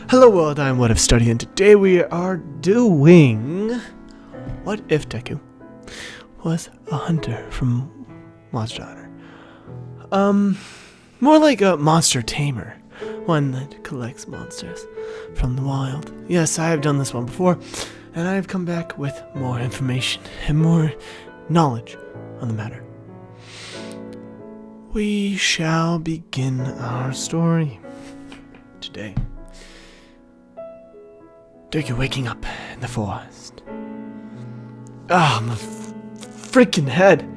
Hello world, I'm What If Study, and today we are doing What If Deku was a hunter from Monster Hunter. More like a monster tamer, one that collects monsters from the wild. Yes, I have done this one before, and I have come back with more information and more knowledge on the matter. We shall begin our story today. Deku waking up in the forest. My freaking head!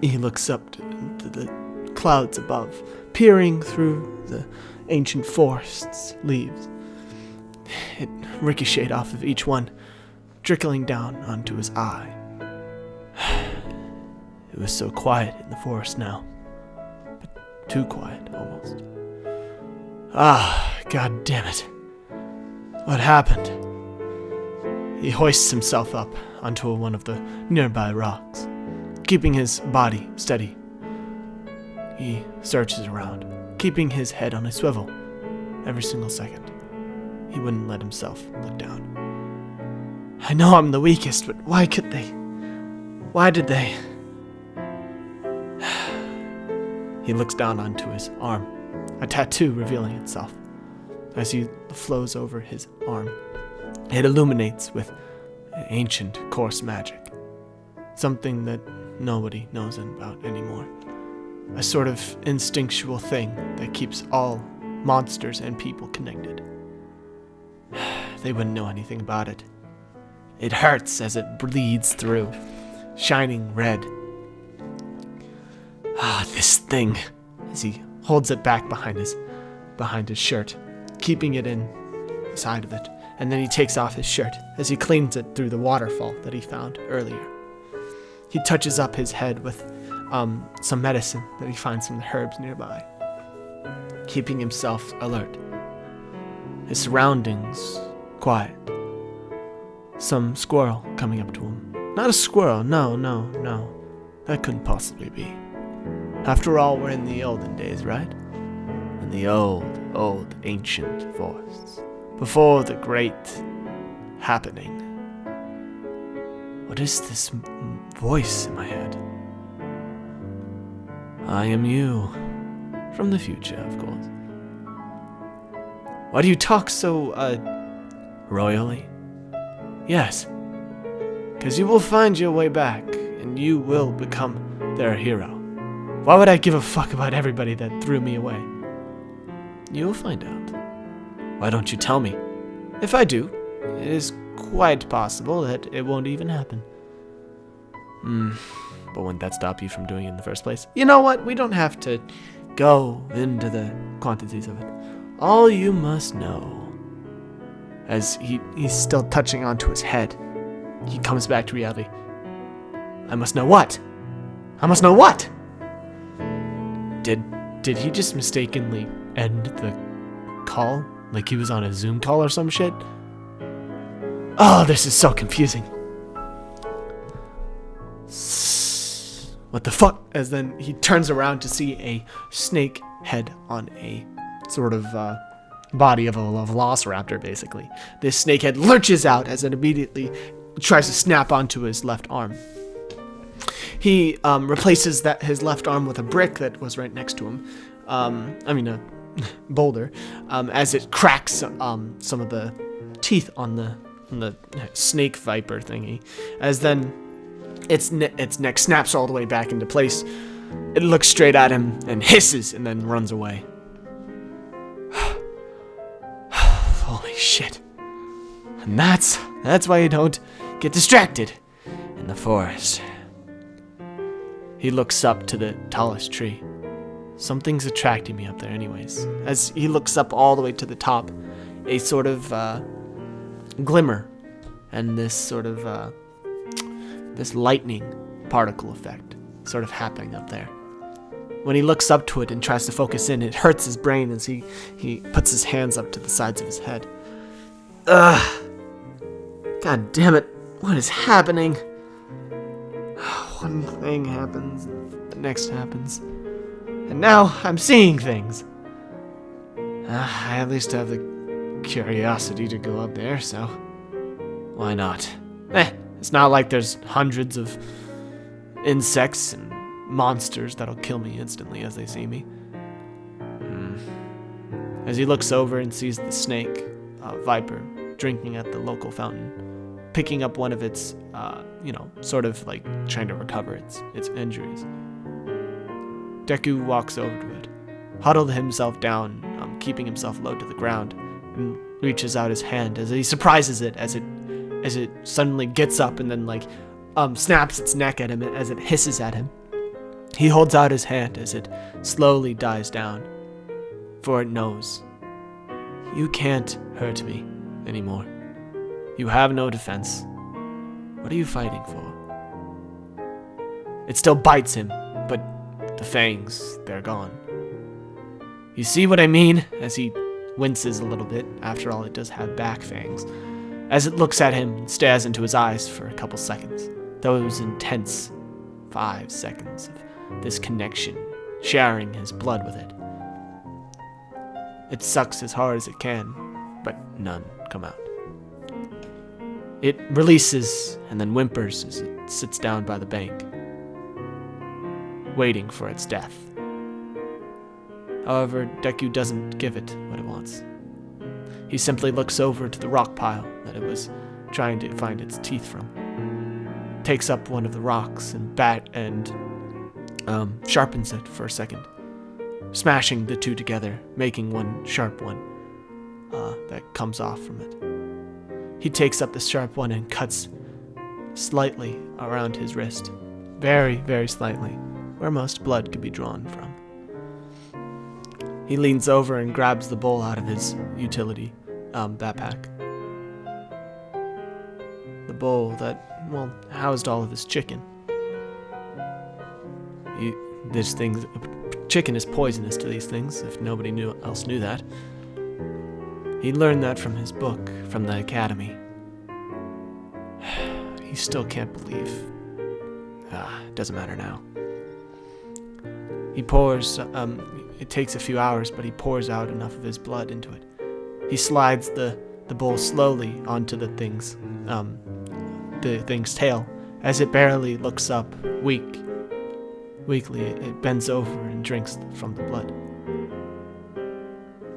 He looks up to the clouds above, peering through the ancient forest's leaves. It ricocheted off of each one, trickling down onto his eye. It was so quiet in the forest now, but too quiet almost. God damn it. What happened? He hoists himself up onto one of the nearby rocks, keeping his body steady. He searches around, keeping his head on a swivel every single second. He wouldn't let himself look down. I know I'm the weakest, but why could they? Why did they? He looks down onto his arm, a tattoo revealing itself. As he flows over his arm, it illuminates with ancient, coarse magic. Something that nobody knows about anymore. A sort of instinctual thing that keeps all monsters and people connected. They wouldn't know anything about it. It hurts as it bleeds through, shining red. This thing, as he holds it back behind his shirt, keeping it inside of it, and then he takes off his shirt as he cleans it through the waterfall that he found earlier. He touches up his head with some medicine that he finds from the herbs nearby, keeping himself alert. His surroundings quiet. Some squirrel coming up to him. Not a squirrel, no. That couldn't possibly be. After all, we're in the olden days, right? In the old ancient forests, before the great happening. What is this voice in my head? I am you, from the future, of course. Why do you talk so, royally? Yes, because you will find your way back, and you will become their hero. Why would I give a fuck about everybody that threw me away? You'll find out. Why don't you tell me? If I do, it is quite possible that it won't even happen. But wouldn't that stop you from doing it in the first place? You know what? We don't have to go into the quantities of it. All you must know, as he's still touching onto his head, he comes back to reality. I must know what? I must know what? Did he just mistakenly end the call? Like he was on a Zoom call or some shit? Oh, this is so confusing. What the fuck? As then he turns around to see a snake head on a sort of body of a velociraptor, basically. This snake head lurches out as it immediately tries to snap onto his left arm. He replaces his left arm with a brick that was right next to him. A boulder. As it cracks some of the teeth on the snake viper thingy. As then its neck snaps all the way back into place. It looks straight at him and hisses and then runs away. Holy shit. And that's why you don't get distracted in the forest. He looks up to the tallest tree. Something's attracting me up there anyways. As he looks up all the way to the top, a sort of glimmer and this sort of this lightning particle effect sort of happening up there. When he looks up to it and tries to focus in, it hurts his brain as he puts his hands up to the sides of his head. God damn it. What is happening? One thing happens, the next happens. And now I'm seeing things. I at least have the curiosity to go up there, so why not? It's not like there's hundreds of insects and monsters that'll kill me instantly as they see me. As he looks over and sees the snake, Viper, drinking at the local fountain, picking up one of its, sort of like trying to recover its injuries. Deku walks over to it, huddled himself down, keeping himself low to the ground, and reaches out his hand as he surprises it as it suddenly gets up and then snaps its neck at him as it hisses at him. He holds out his hand as it slowly dies down, for it knows, you can't hurt me anymore. You have no defense. What are you fighting for? It still bites him, but the fangs, they're gone. You see what I mean? As he winces a little bit. After all, it does have back fangs. As it looks at him and stares into his eyes for a couple seconds. Those intense 5 seconds of this connection, sharing his blood with it. It sucks as hard as it can, but none come out. It releases and then whimpers as it sits down by the bank, waiting for its death. However, Deku doesn't give it what it wants. He simply looks over to the rock pile that it was trying to find its teeth from, takes up one of the rocks and sharpens it for a second, smashing the two together, making one sharp one that comes off from it. He takes up the sharp one and cuts slightly around his wrist, very, very slightly, where most blood could be drawn from. He leans over and grabs the bowl out of his utility backpack. The bowl that, housed all of his chicken. Chicken is poisonous to these things, if nobody else knew that. He learned that from his book, from the academy. He still can't believe. It doesn't matter now. He pours, it takes a few hours, but he pours out enough of his blood into it. He slides the bowl slowly onto the thing's tail. As it barely looks up, weakly, it bends over and drinks from the blood.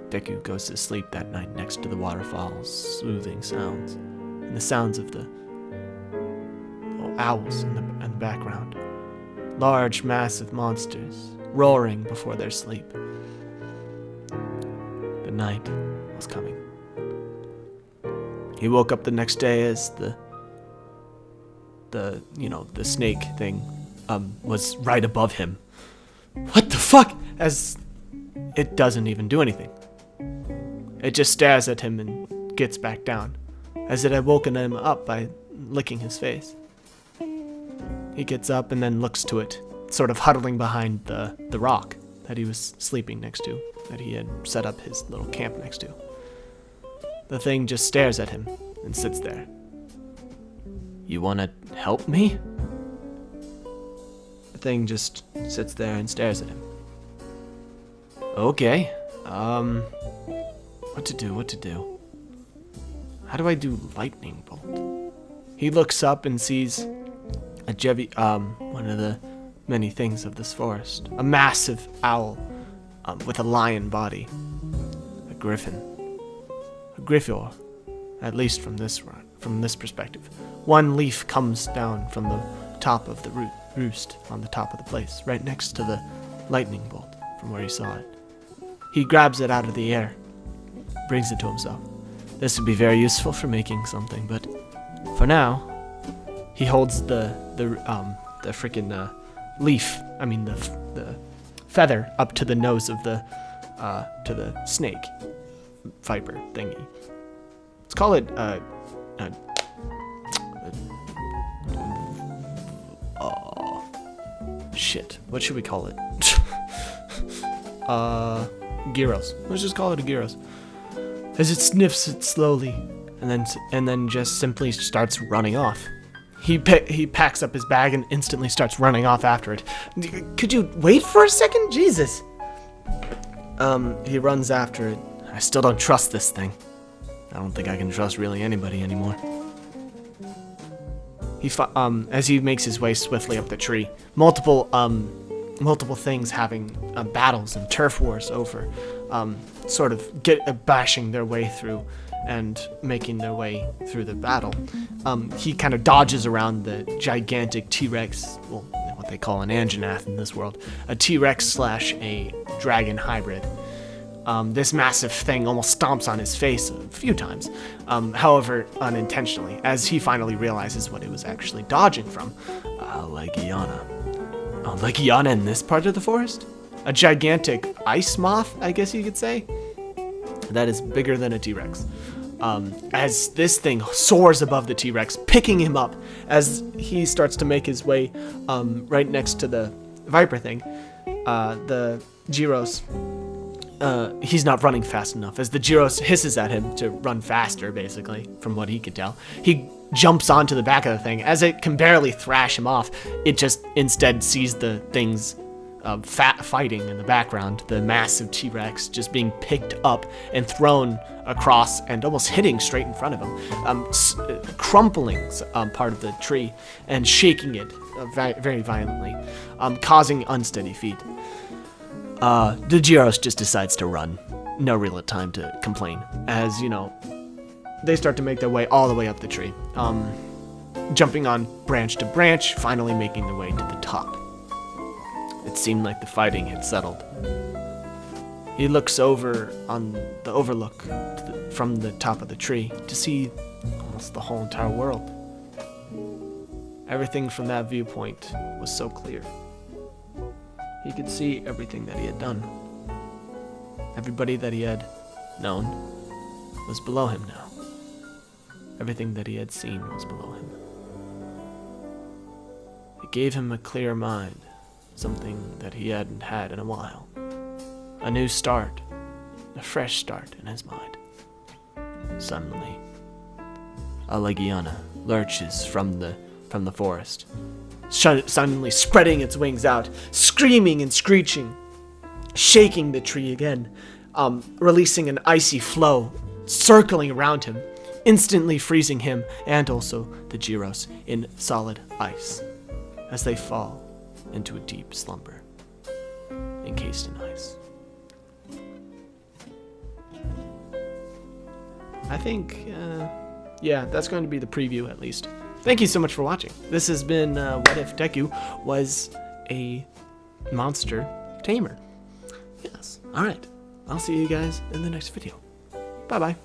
Deku goes to sleep that night next to the waterfall's soothing sounds, and the sounds of the owls in the background. Large, massive monsters roaring before their sleep. The night was coming. He woke up the next day as the snake thing was right above him. What the fuck? As it doesn't even do anything. It just stares at him and gets back down, as it had woken him up by licking his face. He gets up and then looks to it, sort of huddling behind the rock that he was sleeping next to, that he had set up his little camp next to. The thing just stares at him and sits there. You wanna help me? The thing just sits there and stares at him. Okay, what to do? How do I do lightning bolt? He looks up and sees one of the many things of this forest. A massive owl with a lion body. A griffin. A griffor, at least from this perspective. One leaf comes down from the top of the roost on the top of the place, right next to the lightning bolt from where he saw it. He grabs it out of the air, brings it to himself. This would be very useful for making something, but for now, he holds the freaking leaf. I mean the feather up to the nose of the snake viper thingy. Let's call it shit. What should we call it? Gyros. Let's just call it a gyros. As it sniffs it slowly, and then just simply starts running off. He packs up his bag and instantly starts running off after it. Could you wait for a second? Jesus. He runs after it. I still don't trust this thing. don't think I can trust really anybody anymore. As he makes his way swiftly up the tree, multiple things having battles and turf wars over, sort of bashing their way through and making their way through the battle. He kind of dodges around the gigantic T-Rex, well, what they call an Anjanath in this world, a T-Rex / a dragon hybrid. This massive thing almost stomps on his face a few times, however, unintentionally, as he finally realizes what it was actually dodging from. Legiana. Legiana in this part of the forest? A gigantic ice moth, I guess you could say? That is bigger than a T-Rex. As this thing soars above the T-Rex, picking him up as he starts to make his way right next to the Viper thing, the Gyros. He's not running fast enough, as the Gyros hisses at him to run faster, basically, from what he can tell. He jumps onto the back of the thing. As it can barely thrash him off, it just instead sees the thing's fighting in the background, the massive T-Rex just being picked up and thrown across and almost hitting straight in front of him, crumpling part of the tree and shaking it very violently, causing unsteady feet. The Gyros just decides to run. No real time to complain, as, you know, they start to make their way all the way up the tree, jumping on branch to branch, finally making their way to the top. It seemed like the fighting had settled. He looks over on the overlook from the top of the tree to see almost the whole entire world. Everything from that viewpoint was so clear. He could see everything that he had done. Everybody that he had known was below him now. Everything that he had seen was below him. It gave him a clear mind, something that he hadn't had in a while. A new start, a fresh start in his mind. Suddenly, a Legiana lurches from the forest, suddenly spreading its wings out, screaming and screeching, shaking the tree again, releasing an icy flow, circling around him, instantly freezing him and also the Gyros in solid ice as they fall into a deep slumber, encased in ice. I think, yeah, that's going to be the preview at least. Thank you so much for watching. This has been What If Deku Was a Monster Tamer. Yes. Alright. I'll see you guys in the next video. Bye-bye.